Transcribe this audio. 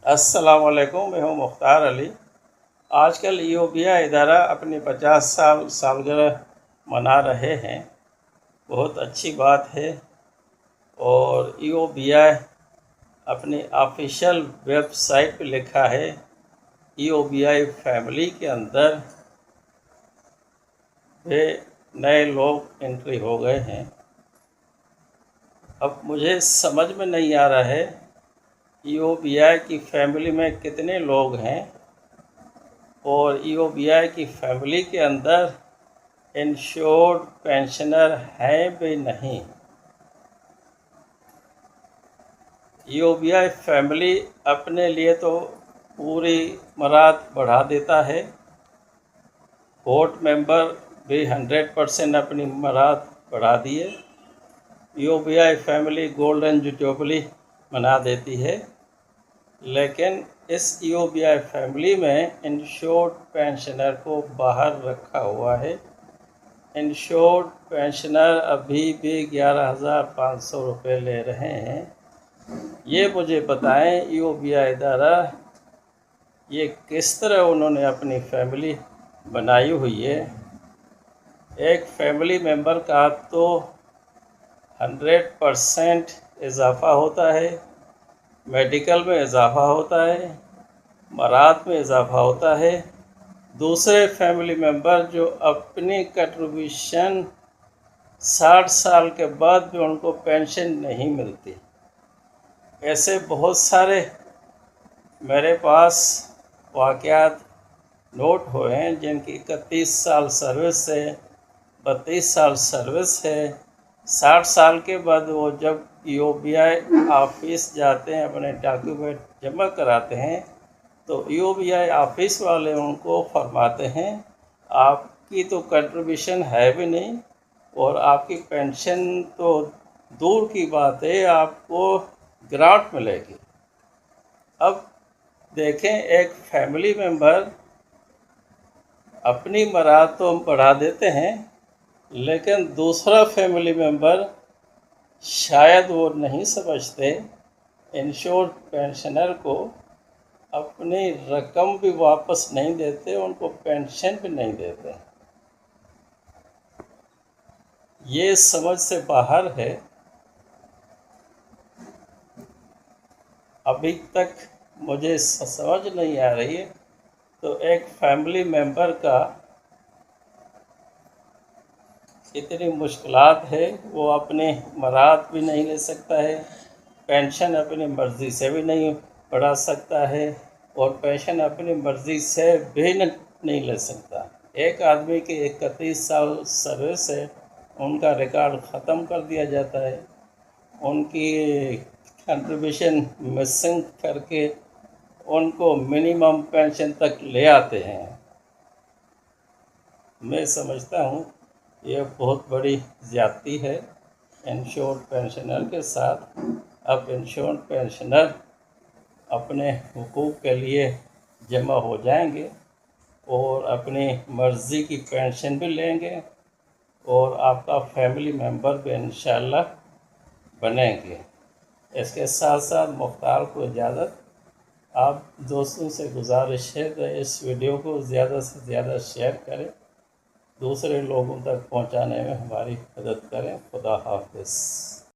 السلام علیکم، میں ہوں مختار علی۔ آج کل ایوبیا ادارہ اپنی 50 سالگرہ منا رہے ہیں، بہت اچھی بات ہے۔ اور ایوبیا اپنی آفیشیل ویب سائٹ پہ لکھا ہے ایوبیا فیملی کے اندر بھی نئے لوگ انٹری ہو گئے ہیں۔ اب مجھے سمجھ میں نہیں آ رہا ہے ایوبیا کی فیملی میں کتنے لوگ ہیں اور ایوبیا کی فیملی کے اندر انشورڈ پینشنر ہیں بھی نہیں۔ ایوبیا فیملی اپنے لیے تو پوری مراد بڑھا دیتا ہے، بورڈ ممبر بھی 100% اپنی مراد بڑھا دیے، ایوبیا فیملی گولڈن جوبلی منا دیتی ہے، لیکن اس ایوبیا فیملی میں انشورڈ پینشنر کو باہر رکھا ہوا ہے۔ انشورڈ پینشنر ابھی بھی 11,500 روپے لے رہے ہیں۔ یہ مجھے بتائیں ایوبیا ادارہ یہ کس طرح انہوں نے اپنی فیملی بنائی ہوئی ہے۔ ایک فیملی ممبر کا تو 100% اضافہ ہوتا ہے، میڈیکل میں اضافہ ہوتا ہے، مراد میں اضافہ ہوتا ہے۔ دوسرے فیملی ممبر جو اپنی کنٹریبیوشن 60 سال کے بعد بھی ان کو پینشن نہیں ملتی۔ ایسے بہت سارے میرے پاس واقعات نوٹ ہوئے ہیں جن کی 31 سال سروس ہے، 32 سال سروس ہے، 60 سال کے بعد وہ جب ایوبیا آفس جاتے ہیں اپنے ڈاکیومنٹ جمع کراتے ہیں تو ایوبیا آفس والے ان کو فرماتے ہیں آپ کی تو کنٹریبیوشن ہے بھی نہیں اور آپ کی پینشن تو دور کی بات ہے، آپ کو گرانٹ ملے گی۔ اب دیکھیں، ایک فیملی ممبر اپنی مراد تو بڑھا دیتے ہیں لیکن دوسرا فیملی ممبر شاید وہ نہیں سمجھتے انشورڈ پینشنر کو اپنی رقم بھی واپس نہیں دیتے، ان کو پینشن بھی نہیں دیتے۔ یہ سمجھ سے باہر ہے۔ ابھی تک مجھے سمجھ نہیں آ رہی ہے۔ تو ایک فیملی ممبر کا اتنی مشکلات ہے، وہ اپنے مراد بھی نہیں لے سکتا ہے، پینشن اپنی مرضی سے بھی نہیں بڑھا سکتا ہے اور پینشن اپنی مرضی سے بھی نہیں لے سکتا۔ ایک آدمی کی 31 سال سروس ہے، ان کا ریکارڈ ختم کر دیا جاتا ہے، ان کی کنٹریبیوشن مسنگ کر کے ان کو منیمم پینشن تک لے آتے ہیں۔ میں سمجھتا ہوں یہ بہت بڑی زیادتی ہے انشورڈ پینشنر کے ساتھ۔ اب انشورڈ پینشنر اپنے حقوق کے لیے جمع ہو جائیں گے اور اپنی مرضی کی پینشن بھی لیں گے اور آپ کا فیملی ممبر بھی انشاءاللہ بنیں گے۔ اس کے ساتھ ساتھ مختار کو اجازت۔ آپ دوستوں سے گزارش ہے کہ اس ویڈیو کو زیادہ سے زیادہ شیئر کریں، دوسرے لوگوں تک پہنچانے میں ہماری مدد کریں۔ خدا حافظ۔